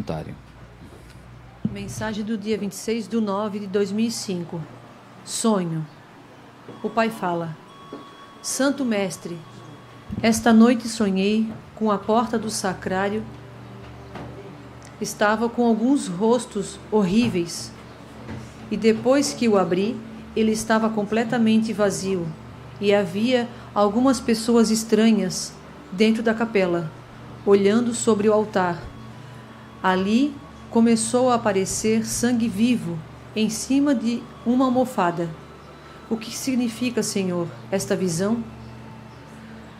voluntário. Mensagem do dia 26/9/2005. Sonho. O pai fala: Santo Mestre, esta noite sonhei com a porta do sacrário. Estava com alguns rostos horríveis. E depois que o abri, ele estava completamente vazio. E havia algumas pessoas estranhas dentro da capela, olhando sobre o altar. Ali começou a aparecer sangue vivo em cima de uma almofada. O que significa, Senhor, esta visão?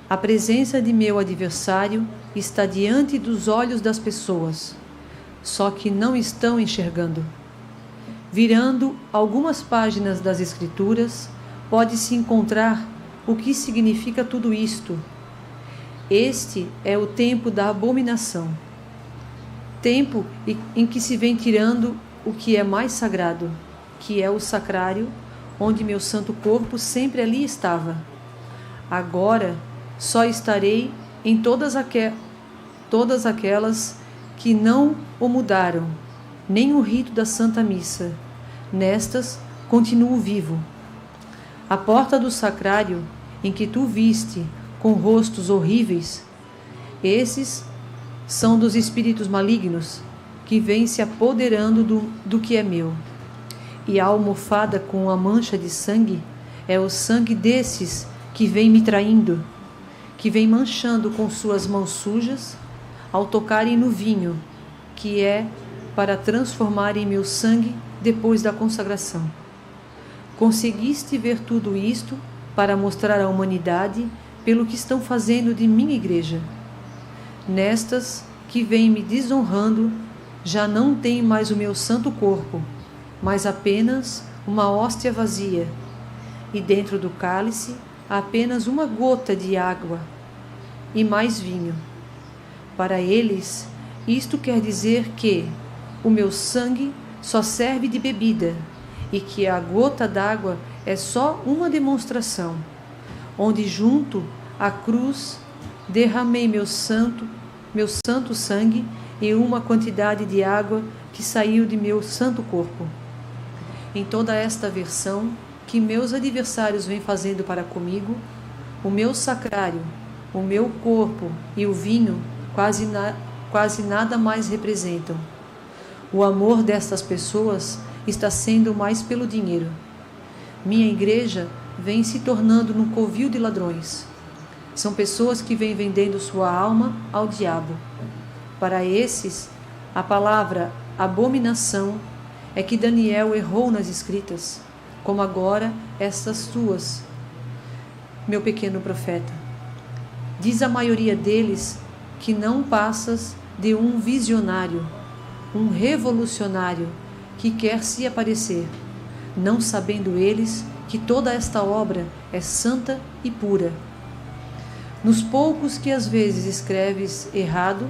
A presença de meu adversário está diante dos olhos das pessoas, só que não estão enxergando. Virando algumas páginas das Escrituras, pode-se encontrar o que significa tudo isto. Este é o tempo da abominação, tempo em que se vem tirando o que é mais sagrado, que é o sacrário, onde meu santo corpo sempre ali estava. Agora só estarei em todas aquelas que não o mudaram, nem o rito da Santa Missa. Nestas continuo vivo. A porta do sacrário, em que tu viste com rostos horríveis, esses são dos espíritos malignos que vêm se apoderando do que é meu. E a almofada com a mancha de sangue é o sangue desses que vem me traindo, que vem manchando com suas mãos sujas ao tocarem no vinho, que é para transformar em meu sangue depois da consagração. Conseguiste ver tudo isto para mostrar à humanidade pelo que estão fazendo de minha igreja. Nestas que vêm me desonrando, já não tem mais o meu santo corpo, mas apenas uma hóstia vazia, e dentro do cálice apenas uma gota de água e mais vinho. Para eles, isto quer dizer que o meu sangue só serve de bebida e que a gota d'água é só uma demonstração, onde junto à cruz derramei meu santo sangue e uma quantidade de água que saiu de meu santo corpo. Em toda esta versão que meus adversários vêm fazendo para comigo, o meu sacrário, o meu corpo e o vinho quase nada mais representam. O amor destas pessoas está sendo mais pelo dinheiro. Minha igreja vem se tornando num covil de ladrões. São pessoas que vêm vendendo sua alma ao diabo. Para esses, a palavra abominação é que Daniel errou nas escritas, como agora estas tuas, meu pequeno profeta. Diz a maioria deles que não passas de um visionário, um revolucionário que quer se aparecer, não sabendo eles que toda esta obra é santa e pura. Nos poucos que às vezes escreves errado,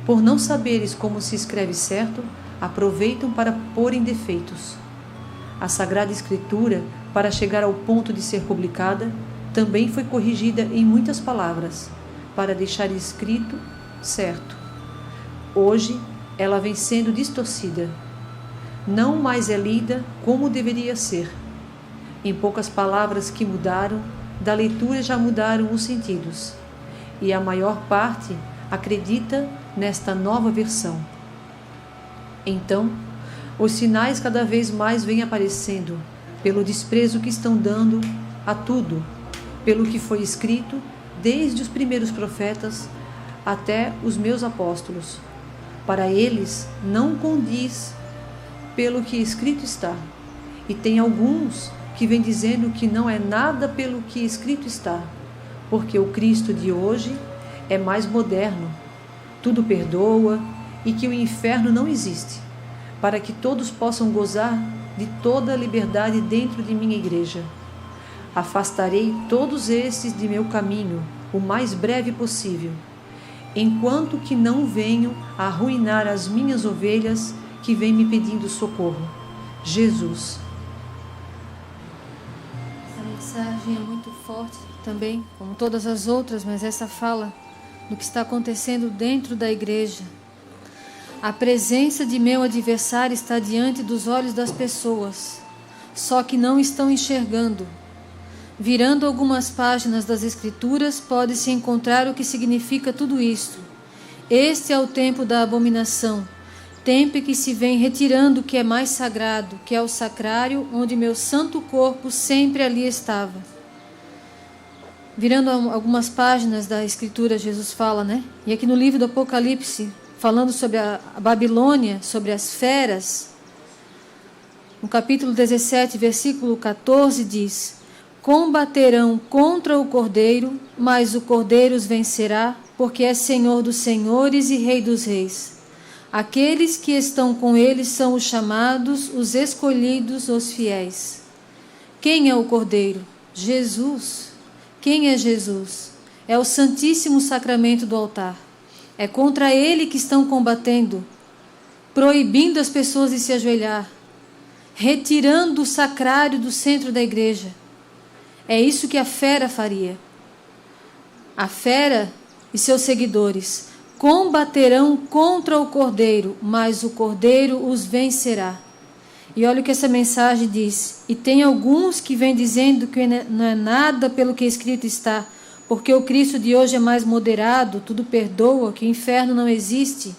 por não saberes como se escreve certo, aproveitam para pôr em defeitos. A Sagrada Escritura, para chegar ao ponto de ser publicada, também foi corrigida em muitas palavras, para deixar escrito certo. Hoje, ela vem sendo distorcida. Não mais é lida como deveria ser. Em poucas palavras que mudaram, da leitura já mudaram os sentidos. E a maior parte acredita nesta nova versão. Então, os sinais cada vez mais vêm aparecendo, pelo desprezo que estão dando a tudo, pelo que foi escrito desde os primeiros profetas até os meus apóstolos. Para eles não condiz pelo que escrito está. E tem alguns que vêm dizendo que não é nada pelo que escrito está, porque o Cristo de hoje é mais moderno, tudo perdoa e que o inferno não existe, para que todos possam gozar de toda a liberdade dentro de minha igreja. Afastarei todos esses de meu caminho o mais breve possível, enquanto que não venham a arruinar as minhas ovelhas que vêm me pedindo socorro. Jesus. Essa mensagem é muito forte também, como todas as outras, mas essa fala do que está acontecendo dentro da igreja. A presença de meu adversário está diante dos olhos das pessoas, só que não estão enxergando. Virando algumas páginas das Escrituras, pode-se encontrar o que significa tudo isto. Este é o tempo da abominação, tempo em que se vem retirando o que é mais sagrado, que é o sacrário, onde meu santo corpo sempre ali estava. Virando algumas páginas da Escritura, Jesus fala, né? E aqui no livro do Apocalipse, falando sobre a Babilônia, sobre as feras, no capítulo 17, versículo 14, diz: combaterão contra o Cordeiro, mas o Cordeiro os vencerá, porque é Senhor dos senhores e Rei dos reis. Aqueles que estão com ele são os chamados, os escolhidos, os fiéis. Quem é o Cordeiro? Jesus. Quem é Jesus? É o Santíssimo Sacramento do altar. É contra ele que estão combatendo, proibindo as pessoas de se ajoelhar, retirando o sacrário do centro da igreja. É isso que a fera faria. A fera e seus seguidores combaterão contra o Cordeiro, mas o Cordeiro os vencerá. E olha o que essa mensagem diz. E tem alguns que vêm dizendo que não é nada pelo que escrito está, porque o Cristo de hoje é mais moderado, tudo perdoa, que o inferno não existe.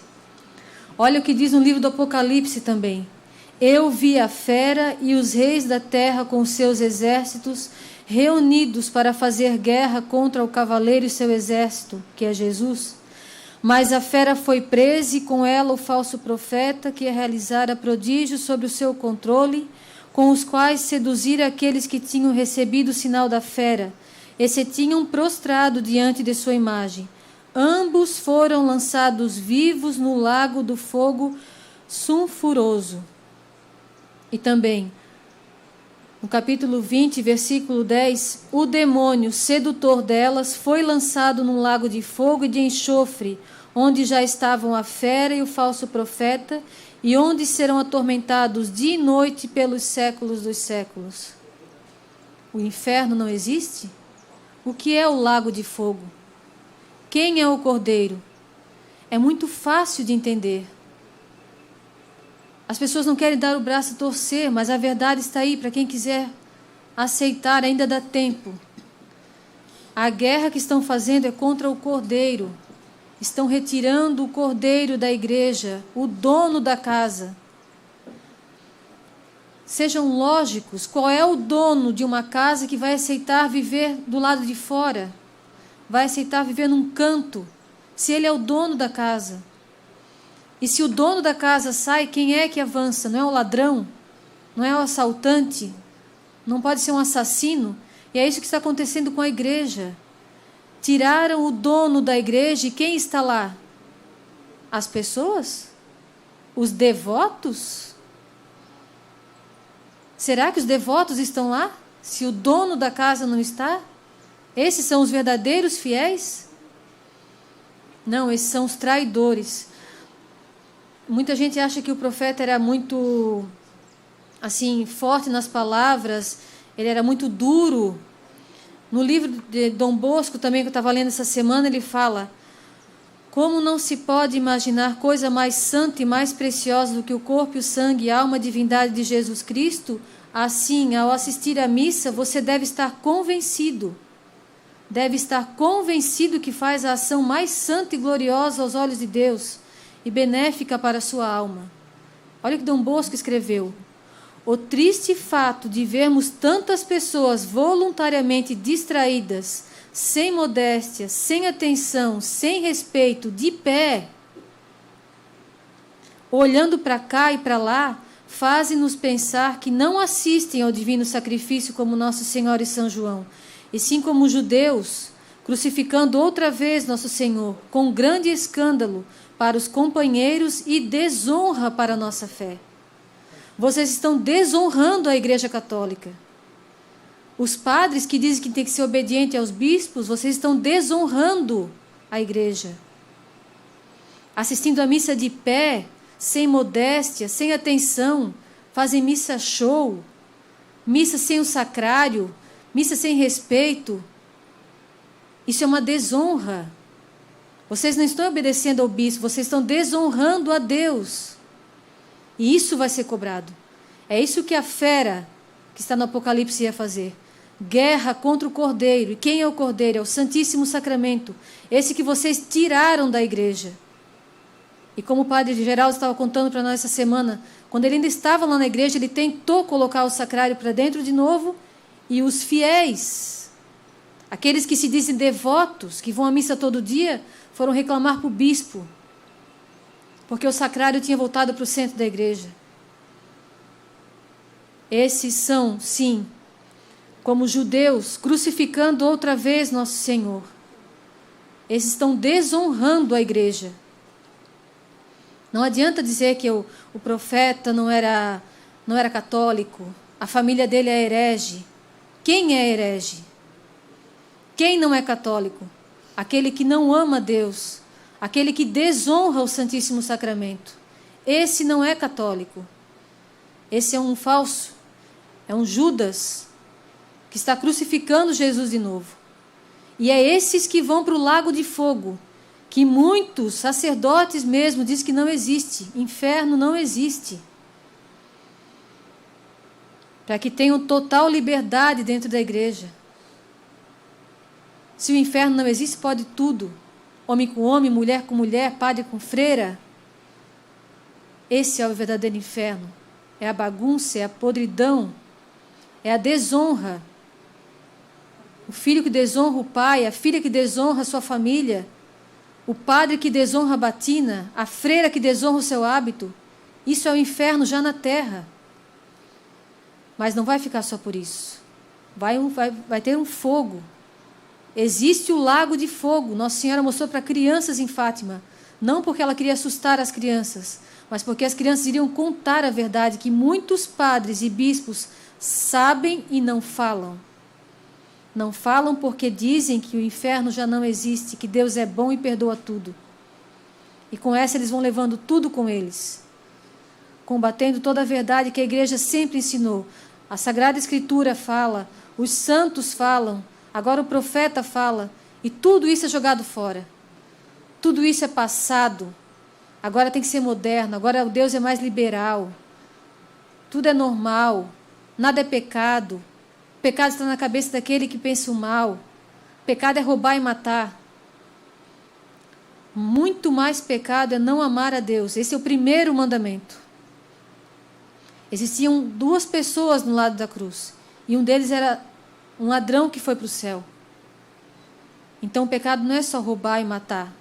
Olha o que diz no livro do Apocalipse também. Eu vi a fera e os reis da terra com seus exércitos reunidos para fazer guerra contra o cavaleiro e seu exército, que é Jesus. Mas a fera foi presa e com ela o falso profeta que realizara prodígios sob o seu controle, com os quais seduzira aqueles que tinham recebido o sinal da fera e se tinham prostrado diante de sua imagem. Ambos foram lançados vivos no lago do fogo sulfuroso. E também, no capítulo 20, versículo 10, o demônio sedutor delas foi lançado num lago de fogo e de enxofre, onde já estavam a fera e o falso profeta, e onde serão atormentados dia e noite pelos séculos dos séculos. O inferno não existe? O que é o lago de fogo? Quem é o Cordeiro? É muito fácil de entender. As pessoas não querem dar o braço a torcer, mas a verdade está aí para quem quiser aceitar, ainda dá tempo. A guerra que estão fazendo é contra o Cordeiro. Estão retirando o Cordeiro da igreja, o dono da casa. Sejam lógicos, qual é o dono de uma casa que vai aceitar viver do lado de fora? Vai aceitar viver num canto, se ele é o dono da casa? E se o dono da casa sai, quem é que avança? Não é o ladrão? Não é o assaltante? Não pode ser um assassino? E é isso que está acontecendo com a igreja. Tiraram o dono da igreja e quem está lá? As pessoas? Os devotos? Será que os devotos estão lá? Se o dono da casa não está? Esses são os verdadeiros fiéis? Não, esses são os traidores. Muita gente acha que o profeta era muito, assim, forte nas palavras, ele era muito duro. No livro de Dom Bosco, também que eu estava lendo essa semana, ele fala: como não se pode imaginar coisa mais santa e mais preciosa do que o corpo, o sangue e a alma e divindade de Jesus Cristo? Assim, ao assistir à missa, você deve estar convencido. Deve estar convencido que faz a ação mais santa e gloriosa aos olhos de Deus e benéfica para a sua alma. Olha o que Dom Bosco escreveu. O triste fato de vermos tantas pessoas voluntariamente distraídas, sem modéstia, sem atenção, sem respeito, de pé, olhando para cá e para lá, fazem-nos pensar que não assistem ao divino sacrifício como Nosso Senhor e São João, e sim como os judeus, crucificando outra vez Nosso Senhor, com grande escândalo para os companheiros e desonra para a nossa fé. Vocês estão desonrando a Igreja Católica. Os padres que dizem que tem que ser obediente aos bispos, vocês estão desonrando a Igreja. Assistindo a missa de pé, sem modéstia, sem atenção, fazem missa show, missa sem o sacrário, missa sem respeito. Isso é uma desonra. Vocês não estão obedecendo ao bispo, vocês estão desonrando a Deus. E isso vai ser cobrado. É isso que a fera que está no Apocalipse ia fazer. Guerra contra o Cordeiro. E quem é o Cordeiro? É o Santíssimo Sacramento. Esse que vocês tiraram da igreja. E como o padre Geraldo estava contando para nós essa semana, quando ele ainda estava lá na igreja, ele tentou colocar o sacrário para dentro de novo, e os fiéis, aqueles que se dizem devotos, que vão à missa todo dia, foram reclamar para o bispo, porque o sacrário tinha voltado para o centro da igreja. Esses são, sim, como judeus, crucificando outra vez nosso Senhor. Esses estão desonrando a igreja. Não adianta dizer que o profeta não era católico, a família dele é herege. Quem é herege? Quem não é católico? Aquele que não ama Deus, aquele que desonra o Santíssimo Sacramento. Esse não é católico. Esse é um falso, é um Judas que está crucificando Jesus de novo. E é esses que vão para o lago de fogo, que muitos sacerdotes mesmo dizem que não existe. Inferno não existe. Para que tenham total liberdade dentro da igreja. Se o inferno não existe, pode tudo. Homem com homem, mulher com mulher, padre com freira. Esse é o verdadeiro inferno. É a bagunça, é a podridão, é a desonra. O filho que desonra o pai, a filha que desonra a sua família, o padre que desonra a batina, a freira que desonra o seu hábito. Isso é o inferno já na terra. Mas não vai ficar só por isso. Vai ter um fogo. Existe o lago de fogo. Nossa Senhora mostrou para crianças em Fátima. Não porque ela queria assustar as crianças, mas porque as crianças iriam contar a verdade que muitos padres e bispos sabem e não falam. Não falam porque dizem que o inferno já não existe, que Deus é bom e perdoa tudo. E com essa eles vão levando tudo com eles, combatendo toda a verdade que a igreja sempre ensinou. A Sagrada Escritura fala, os santos falam, agora o profeta fala, e tudo isso é jogado fora. Tudo isso é passado. Agora tem que ser moderno, agora o Deus é mais liberal. Tudo é normal, nada é pecado. O pecado está na cabeça daquele que pensa o mal. O pecado é roubar e matar. Muito mais pecado é não amar a Deus. Esse é o primeiro mandamento. Existiam 2 pessoas no lado da cruz. E um deles era um ladrão que foi para o céu. Então o pecado não é só roubar e matar.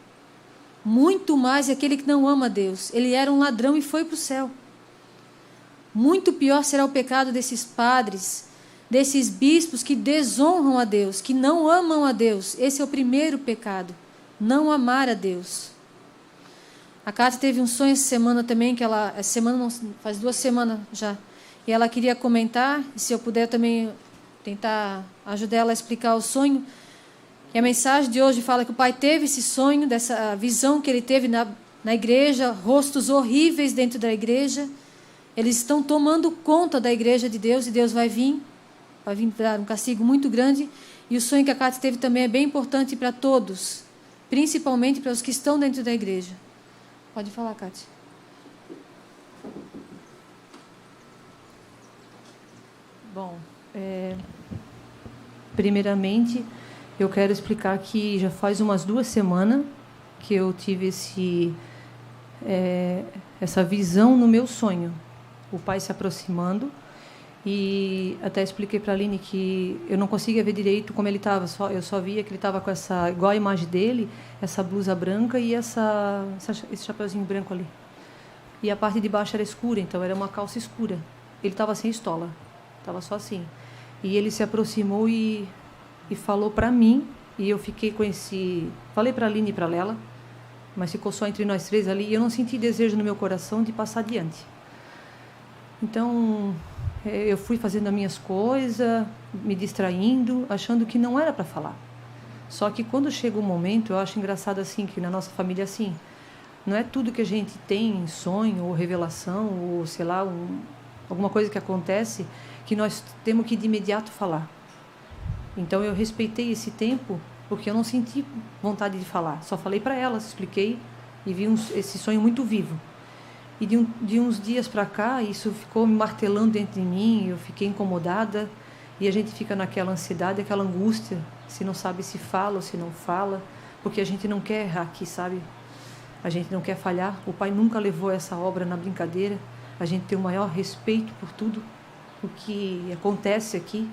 Muito mais é aquele que não ama a Deus. Ele era um ladrão e foi para o céu. Muito pior será o pecado desses padres, desses bispos que desonram a Deus, que não amam a Deus. Esse é o primeiro pecado, não amar a Deus. A Cátia teve um sonho essa semana também, que ela, essa semana não, faz 2 semanas já, e ela queria comentar, e se eu puder também tentar ajudar ela a explicar o sonho. E a mensagem de hoje fala que o pai teve esse sonho, dessa visão que ele teve na igreja, rostos horríveis dentro da igreja. Eles estão tomando conta da igreja de Deus, e Deus vai vir dar um castigo muito grande. E o sonho que a Cátia teve também é bem importante para todos, principalmente para os que estão dentro da igreja. Pode falar, Cátia. Bom, primeiramente, eu quero explicar que já faz umas 2 semanas que eu tive essa visão no meu sonho. O pai se aproximando, e até expliquei para a Aline que eu não conseguia ver direito como ele estava, eu só via que ele estava com essa, igual a imagem dele, essa blusa branca e esse chapeuzinho branco ali. E a parte de baixo era escura, então era uma calça escura. Ele estava sem estola, estava só assim. E ele se aproximou e falou para mim, e eu fiquei com falei para a Aline e para a Lela, mas ficou só entre nós 3 ali, e eu não senti desejo no meu coração de passar adiante. Então, eu fui fazendo as minhas coisas, me distraindo, achando que não era para falar. Só que quando chega o momento, eu acho engraçado assim, que na nossa família assim, não é tudo que a gente tem em sonho, ou revelação, ou sei lá, alguma coisa que acontece, que nós temos que de imediato falar. Então eu respeitei esse tempo porque eu não senti vontade de falar. Só falei para elas, expliquei e vi esse sonho muito vivo. E de uns dias para cá, isso ficou me martelando dentro de mim, eu fiquei incomodada, e a gente fica naquela ansiedade, aquela angústia, se não sabe se fala ou se não fala, porque a gente não quer errar aqui, sabe? A gente não quer falhar. O Pai nunca levou essa obra na brincadeira. A gente tem o maior respeito por tudo o que acontece aqui,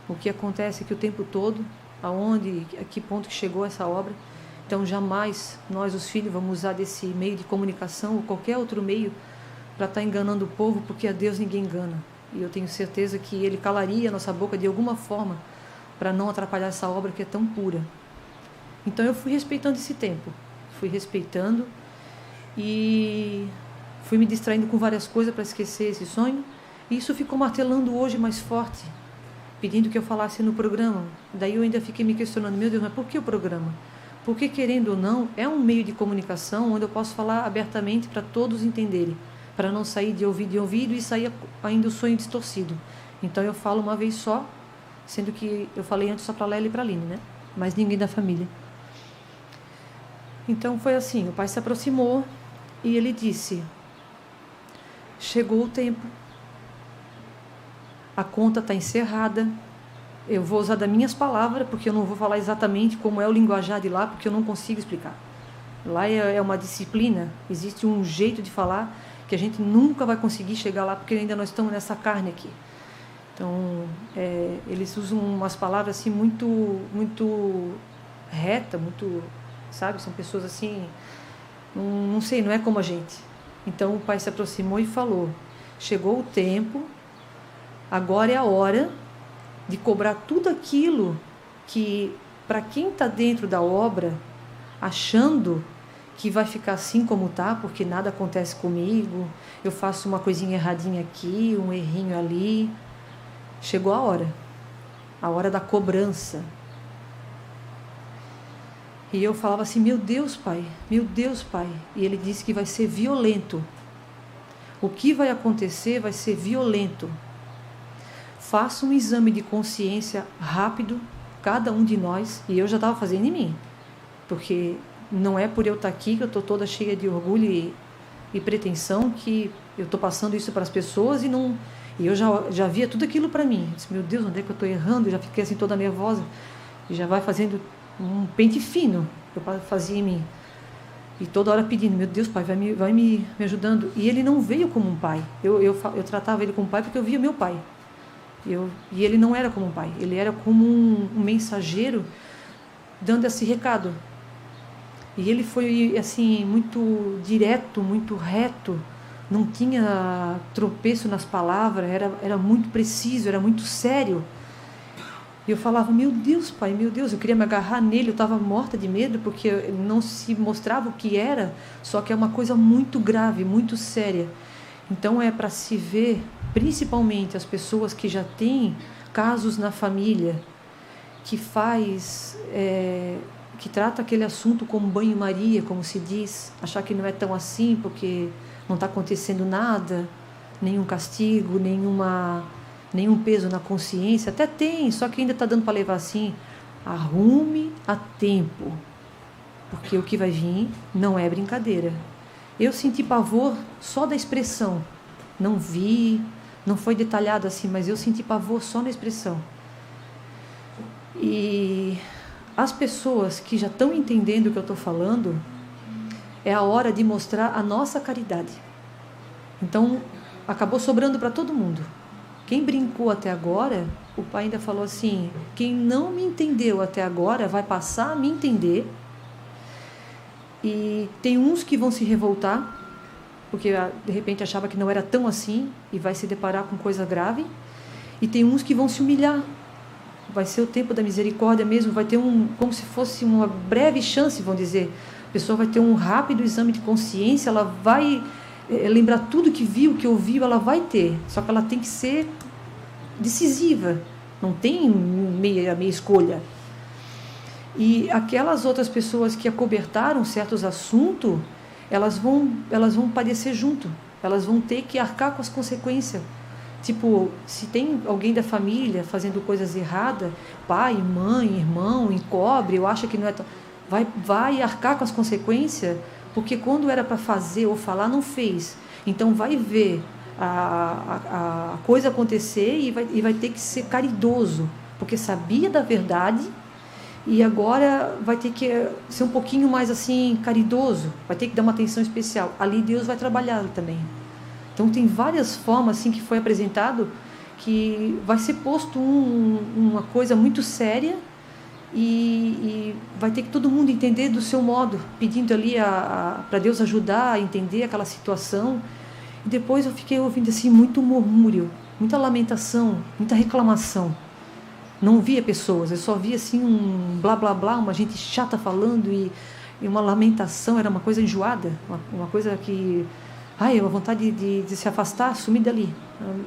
o que acontece aqui o tempo todo, a que ponto que chegou essa obra. Então jamais nós, os filhos, vamos usar desse meio de comunicação ou qualquer outro meio para estar enganando o povo, porque a Deus ninguém engana. E eu tenho certeza que Ele calaria a nossa boca de alguma forma para não atrapalhar essa obra que é tão pura. Então eu fui respeitando esse tempo, fui respeitando e fui me distraindo com várias coisas para esquecer esse sonho. E isso ficou martelando hoje mais forte, pedindo que eu falasse no programa. Daí eu ainda fiquei me questionando, meu Deus, mas por que o programa? Porque, querendo ou não, é um meio de comunicação onde eu posso falar abertamente para todos entenderem, para não sair de ouvido em ouvido e sair ainda o sonho distorcido. Então eu falo uma vez só, sendo que eu falei antes só para Lélia e para Aline, né? Mas ninguém da família. Então foi assim, o pai se aproximou e ele disse, chegou o tempo, a conta está encerrada. Eu vou usar das minhas palavras, porque eu não vou falar exatamente como é o linguajar de lá, porque eu não consigo explicar. Lá é uma disciplina, existe um jeito de falar que a gente nunca vai conseguir chegar lá, porque ainda nós estamos nessa carne aqui. Então, eles usam umas palavras assim muito reta, muito, sabe? São pessoas assim, não sei, não é como a gente. Então o pai se aproximou e falou, chegou o tempo, agora é a hora de cobrar tudo aquilo que, para quem está dentro da obra, achando que vai ficar assim como está, porque nada acontece comigo, eu faço uma coisinha erradinha aqui, um errinho ali. Chegou a hora da cobrança. E eu falava assim, meu Deus, pai. E ele disse que vai ser violento. O que vai acontecer vai ser violento. Faça um exame de consciência rápido, cada um de nós, e eu já estava fazendo em mim, porque não é por eu estar aqui que eu estou toda cheia de orgulho e pretensão que eu estou passando isso para as pessoas e eu já via tudo aquilo para mim. Eu disse, meu Deus, onde é que eu estou errando? Eu já fiquei assim toda nervosa, e já vai fazendo um pente fino que eu fazia em mim, e toda hora pedindo, meu Deus, pai, vai me ajudando. E ele não veio como um pai, eu tratava ele como pai porque eu via meu pai. E ele não era como um pai, ele era como um mensageiro dando esse recado. E ele foi assim muito direto, muito reto, não tinha tropeço nas palavras, era muito preciso, era muito sério. E eu falava, meu Deus, pai, meu Deus, eu queria me agarrar nele, eu estava morta de medo, porque não se mostrava o que era, só que é uma coisa muito grave, muito séria. Então é para se ver, principalmente as pessoas que já têm casos na família, que trata aquele assunto como banho-maria, como se diz, achar que não é tão assim, porque não está acontecendo nada, nenhum castigo, nenhum peso na consciência, até tem, só que ainda está dando para levar assim. Arrume a tempo, porque o que vai vir não é brincadeira. Eu senti pavor só da expressão, não vi, não foi detalhado assim, mas eu senti pavor só na expressão. E as pessoas que já estão entendendo o que eu estou falando, é a hora de mostrar a nossa caridade. Então, acabou sobrando para todo mundo. Quem brincou até agora, o pai ainda falou assim, quem não me entendeu até agora vai passar a me entender. E tem uns que vão se revoltar, porque de repente achava que não era tão assim e vai se deparar com coisa grave. E tem uns que vão se humilhar. Vai ser o tempo da misericórdia mesmo, vai ter como se fosse uma breve chance, vão dizer. A pessoa vai ter um rápido exame de consciência, ela vai lembrar tudo que viu, que ouviu, ela vai ter. Só que ela tem que ser decisiva, não tem meia escolha. E aquelas outras pessoas que acobertaram certos assuntos, elas vão padecer junto, elas vão ter que arcar com as consequências, Tipo, se tem alguém da família fazendo coisas erradas, pai, mãe, irmão, encobre, eu acho que não é tão... Vai arcar com as consequências, porque quando era para fazer ou falar, não fez. Então vai ver a coisa acontecer e vai ter que ser caridoso, porque sabia da verdade e agora vai ter que ser um pouquinho mais assim caridoso, vai ter que dar uma atenção especial. Ali Deus vai trabalhar também. Então tem várias formas assim que foi apresentado que vai ser posto uma coisa muito séria e vai ter que todo mundo entender do seu modo, pedindo ali para Deus ajudar a entender aquela situação. E depois eu fiquei ouvindo assim muito murmúrio, muita lamentação, muita reclamação. Não via pessoas, eu só via assim um blá blá blá, uma gente chata falando e uma lamentação, era uma coisa enjoada, uma coisa que... Ai, uma vontade de se afastar, sumir dali.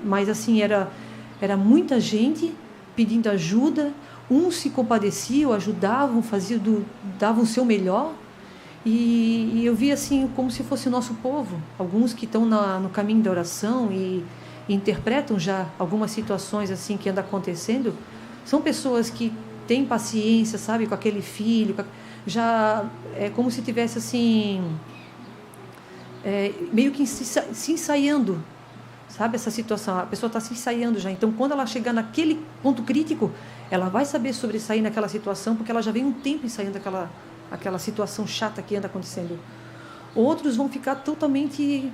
Mas assim, era muita gente pedindo ajuda, uns se compadeciam, ajudavam, davam o seu melhor. E eu via assim como se fosse o nosso povo, alguns que estão no caminho da oração e interpretam já algumas situações assim que andam acontecendo, são pessoas que têm paciência, sabe, com aquele filho, já é como se tivesse assim, meio que se ensaiando, sabe, essa situação, a pessoa está se ensaiando já, então quando ela chegar naquele ponto crítico, ela vai saber sobressair naquela situação, porque ela já vem um tempo ensaiando aquela situação chata que anda acontecendo. Outros vão ficar totalmente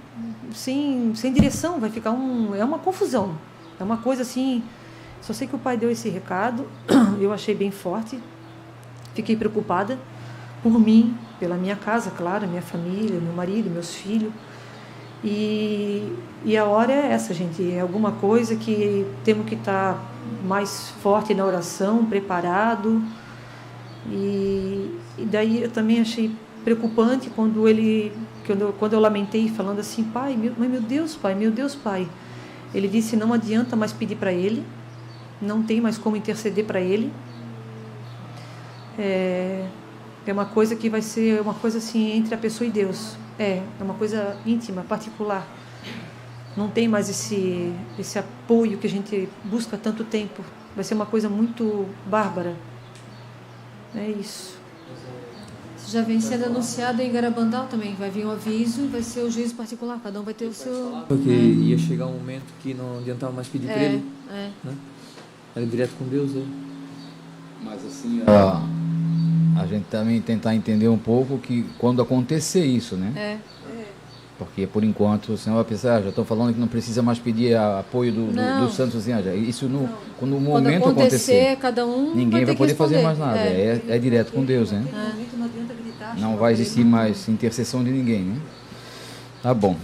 sem direção, vai ficar é uma confusão, é uma coisa assim. Só sei que o pai deu esse recado, eu achei bem forte, fiquei preocupada por mim, pela minha casa, claro, minha família, meu marido, meus filhos. E a hora é essa, gente, é alguma coisa que temos que estar mais forte na oração, preparado. E daí eu também achei preocupante quando eu lamentei falando assim, pai, meu Deus, pai. Ele disse, não adianta mais pedir para ele, não tem mais como interceder para ele. É uma coisa que vai ser uma coisa assim entre a pessoa e Deus. É uma coisa íntima, particular. Não tem mais esse apoio que a gente busca há tanto tempo. Vai ser uma coisa muito bárbara. É isso. Isso já vem sendo anunciado em Garabandal também. Vai vir um aviso e vai ser o juízo particular. Cada um vai ter o seu... Porque ia chegar um momento que não adiantava mais pedir para ele. Né? Era direto com Deus. Mas assim, a gente também tentar entender um pouco que quando acontecer isso, né? Porque por enquanto o senhor vai pensar, já estão falando que não precisa mais pedir apoio dos santos, assim, isso quando o momento acontecer, cada um ninguém vai poder fazer mais nada, é direto com Deus, né? Não adianta gritar. Não vai existir mais intercessão de ninguém, né? Tá bom.